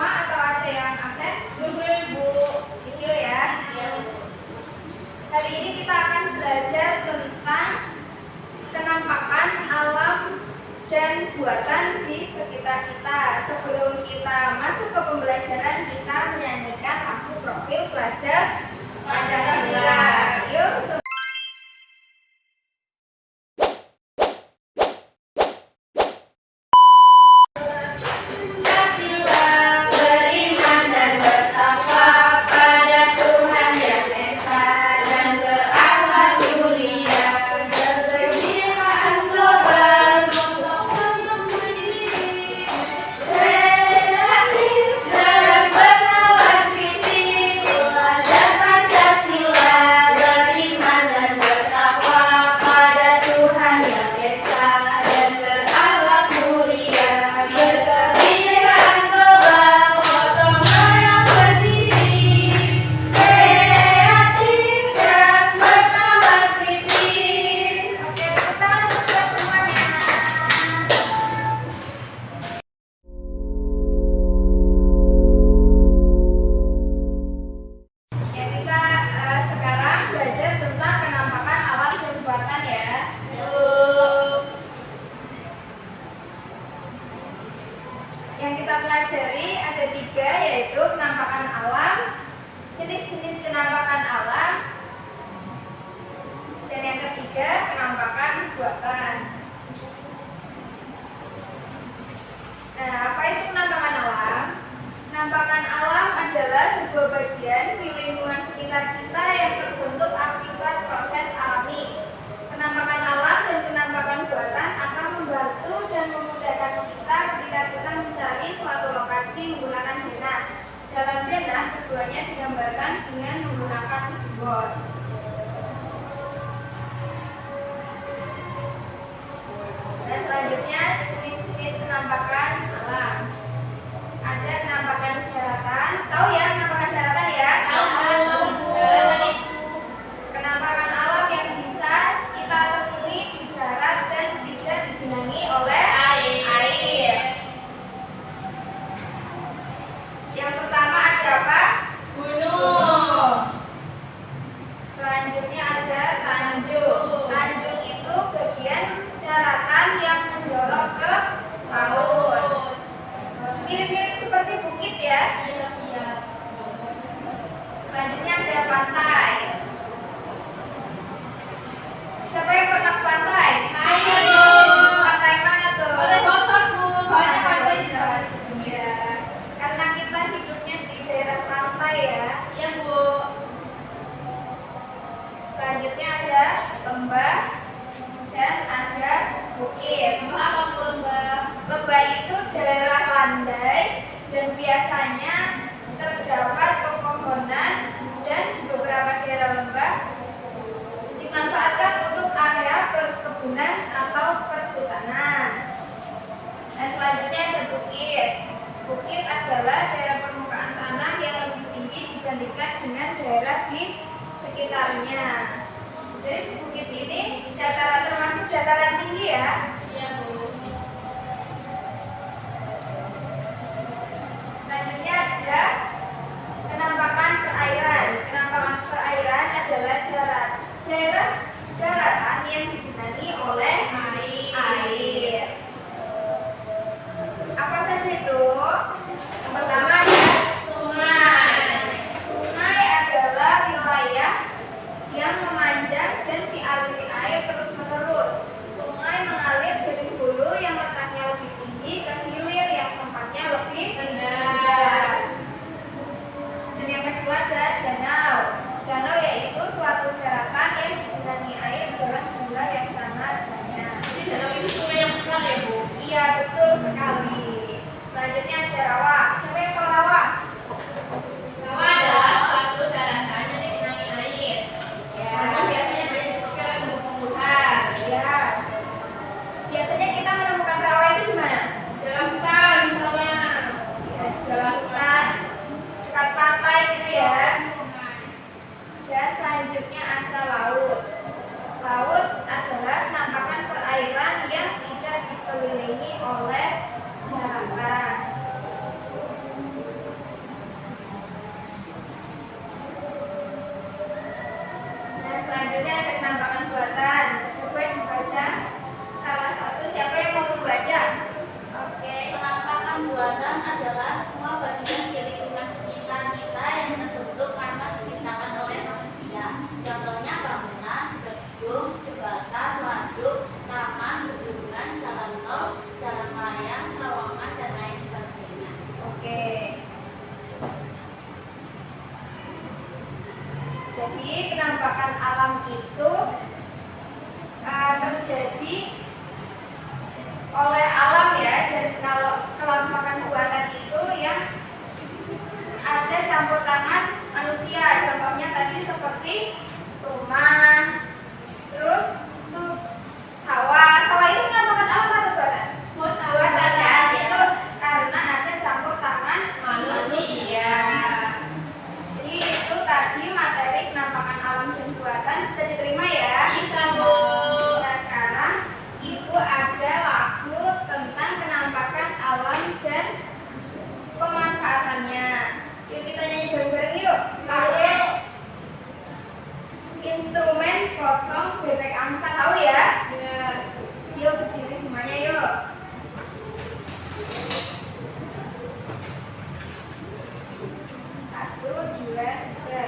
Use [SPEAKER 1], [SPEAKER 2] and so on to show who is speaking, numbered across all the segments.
[SPEAKER 1] semua atau ada yang absen? Bu. Itu ya. Hari ini kita akan belajar tentang penampakan alam dan buatan di sekitar kita. Sebelum kita masuk ke pembelajaran, kita menyanyikan lagu profil pelajar Pancasila. Yuk. Yang kita pelajari ada 3, yaitu penampakan alam, jenis-jenis penampakan alam, dan yang ketiga penampakan buatan. Nah, apa itu penampakan alam? Penampakan alam adalah sebuah bagian di lingkungan sekitar kita yang terbentuk akibat proses alami. Penampakan alam dan penampakan buatan akan membantu dan memudahkan kita ketika kita mencari suatu lokasi menggunakan denah. Dalam denah, keduanya digambarkan dengan menggunakan simbol. Dan selanjutnya jenis-jenis penampakan alam. Ada penampakan daratan. Tahu ya penampakan daratan ya? Tahu. Daratan itu penampakan alam yang bisa kita temui di darat dan tidak digenangi oleh air. Yang pertama ada apa? Gunung. Selanjutnya ada tanjung. Tanjung itu bagian daratan yang menjorok ke laut. Mirip-mirip seperti bukit ya. Selanjutnya ada pantai. Siapa yang pernah ke pantai? Ayo. Pantai mana tuh? Pantai Bocor, Bu. Banyak pantai di ya. Karena kita hidupnya di daerah pantai ya. Iya, Bu. Selanjutnya ada lembah dan ada bukit. Lembah apa Bu? Lembah itu daerah landai dan biasanya terdapat pepohonan, dan di beberapa daerah lembah dimanfaatkan untuk area perkebunan atau perhutanan. Nah, selanjutnya ada bukit. Bukit adalah daerah permukaan tanah yang lebih tinggi dibandingkan dengan daerah di sekitarnya. Jadi bukit ini dataran termasuk dataran tinggi ya. Iya, Bu. Selanjutnya ada penampakan perairan. Penampakan perairan adalah daerah daratan yang digenangi oleh air. Apa saja itu? Yang pertama ada sungai. Sungai adalah wilayah yang memanjang dan dialiri air terus-menerus. Sungai mengalir dari hulu yang letaknya lebih tinggi ke hilir yang tempatnya lebih rendah. Dan yang kedua ada danau. Danau yaitu suatu daratan yang digenangi air dalam jumlah yang sangat banyak. Jadi danau itu sungai yang besar ya, Bu? Iya, betul sekali. Selanjutnya ada rawa. Siapa yang tahu rawa? Rawa adalah suatu daratan yang digenangi air. Ya. Biasanya banyak ditutupi oleh tumbuh-tumbuhan. Ya. Biasanya kita menemukan rawa itu di mana? Dalam hutan misalnya. Ya, dalam hutan, dekat pantai gitu ya. Dan selanjutnya ada laut. Laut adalah penampakan perairan yang tidak dikelilingi oleh daratan. Selanjutnya ada penampakan buatan. Coba dibaca salah satu, siapa yang mau membaca? Oke.
[SPEAKER 2] Penampakan buatan adalah semua bagian di lingkungan sekitar kita yang terbentuk karena diciptakan oleh manusia. Contohnya bangunan, gedung, jembatan, waduk, taman, bendungan, jalan tol, jalan layang, terowongan, dan lain sebagainya.
[SPEAKER 1] Oke. Jadi penampakan alam itu terjadi oleh alam ya, dan kalau penampakan buatan itu yang ada campur tangan manusia. Contohnya tadi seperti rumah, terus sawah. Sawah itu penampakan alam atau buatan? Buatan ya, itu karena ada campur tangan manusia. Jadi itu tadi materi penampakan alam dan buatan. Bisa diterima ya?
[SPEAKER 2] Bisa, Bu.
[SPEAKER 1] Nah, sekarang Ibu ada lagu tentang penampakan alam dan pemanfaatannya. Yuk kita nyanyi bareng-bareng yuk. Pakai instrumen potong bebek angsa, tahu ya? Ya. Yuk berdiri semuanya yuk. Satu, dua, tiga.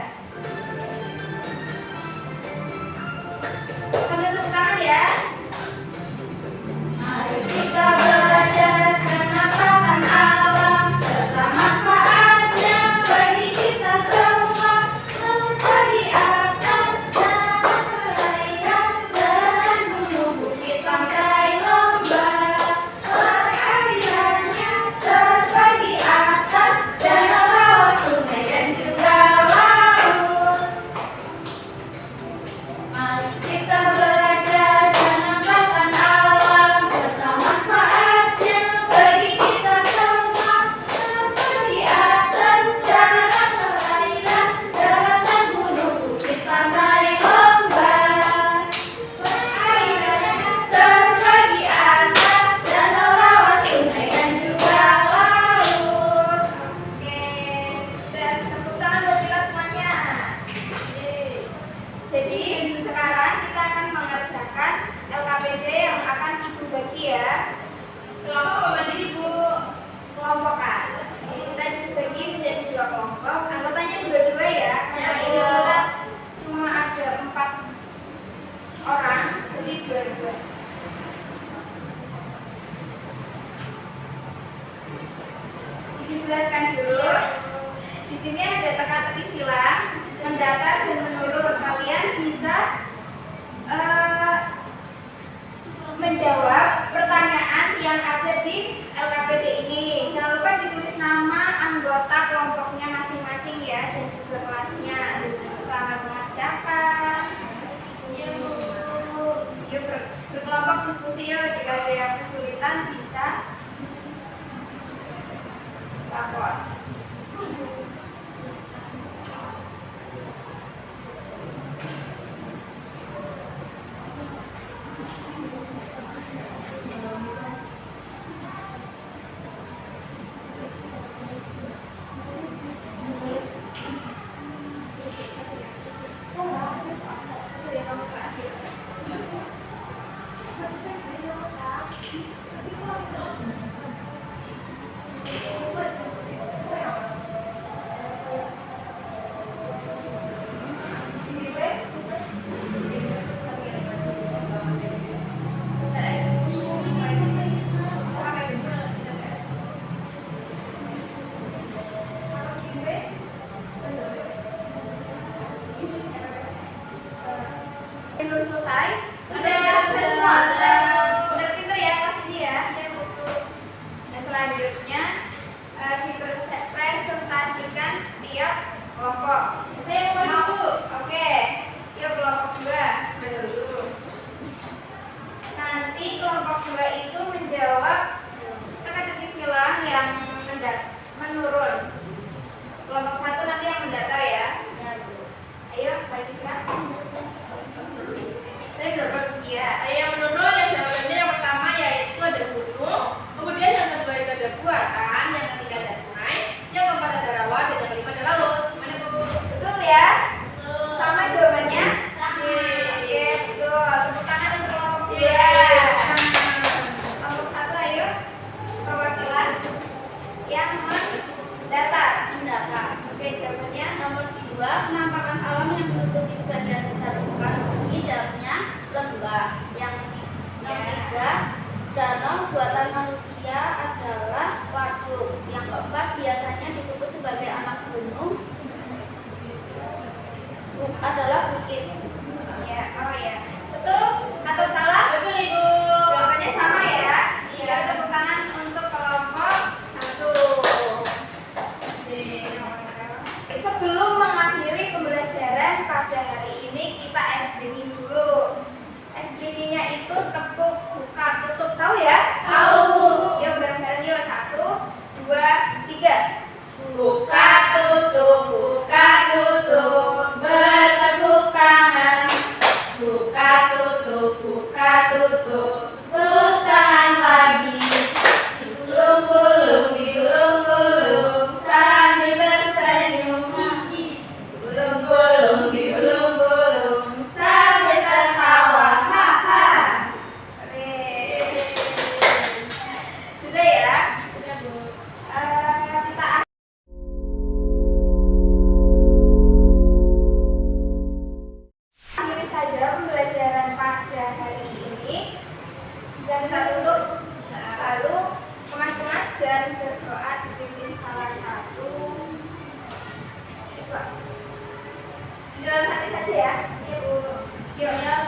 [SPEAKER 1] Sambil tepuk tangan ya. Mari kita belajar penampakan alam serta manfaatnya bagi kita semua. Bagi atas jalan perairan dan gunung bukit pantai lembah. Perairannya terbagi atas danau, rawa, sungai dan juga laut. Mari kita belajar penampakan alam serta manfaatnya bagi kita semua. Seperti atas jalan perairan, daratan, gunung, bukit, pantai, lembah. Perairannya terbagi atas danau, rawa, sungai dan juga laut. Oke, sudah tepuk tangan buat kita semuanya. Jadi sekarang kita akan mengerjakan LKPD yang akan Ibu bagi ya. Kelompok apa mandiri Bu? Kelompokan. Jadi kita dibagi menjadi 2 kelompok. Anggotanya dua-dua ya. Karena ini kita cuma ada 4 orang, jadi dua-dua. Ibu jelaskan dulu. Di sini ada teka-teki silang, mendatar dan menurun. Kalian bisa menjawab pertanyaan yang ada di LKPD ini. Jangan lupa ditulis nama anggota kelompoknya masing-masing ya, dan juga kelasnya. Selamat mengerjakan. Yuk berkelompok diskusi yuk. Jika ada yang kesulitan bisa lapor. Belum selesai? Sudah selesai semua? Sudah pinter ya kelas ini ya? Nah selanjutnya dipresentasikan tiap kelompok. Saya mau dulu. Oke, yuk kelompok 2 dulu. Nanti kelompok 2 itu menjawab teka-teki silang yang menurun. Kelompok 1 nanti yang mendatar ya. Ayo, Pak Citra. Saya dapat ya.
[SPEAKER 2] Yang menurun yang jawabannya yang pertama yaitu ada gunung, kemudian yang kedua itu ada buatan, yang ketiga ada sungai, yang keempat ada rawa, dan yang kelima ada laut. Mana Bu?
[SPEAKER 1] Oke, jawabannya.
[SPEAKER 2] Nomor 2, penampakan alam yang menutupi sebagian besar permukaan bumi. Jawabnya lembah. Yang ketiga, danau buatan manusia adalah waduk. Yang keempat, biasanya disebut sebagai anak gunung adalah bukit.
[SPEAKER 1] Ya, oh ya. Betul atau salah?
[SPEAKER 2] Betul, Ibu.
[SPEAKER 1] Jawabannya sama ya. Iya, tepuk tangan untuk kelompok 1. Sebelum mengakhiri pembelajaran pada hari ini, kita ice breaking dulu. Ice breakingnya itu tepuk, buka, tutup. Tahu ya?
[SPEAKER 2] Tahu.
[SPEAKER 1] Yuk bareng-bareng yuk. 1, 2, 3.
[SPEAKER 2] Buka tutup, bertepuk tangan. Buka tutup, tepuk tangan lagi. Digulung-gulung sambil tersenyum. Digulung-gulung sambil tertawa.
[SPEAKER 1] Haha. Sudah ya?
[SPEAKER 2] Sudah, Bu.
[SPEAKER 1] Kita akhiri saja pembelajaran pada hari ini. Bisa kita tutup, lalu kemas-kemas dan berdoa dipimpin salah satu siswa. Di dalam hati saja ya. Iya, Bu. Yuk.
[SPEAKER 2] Iya,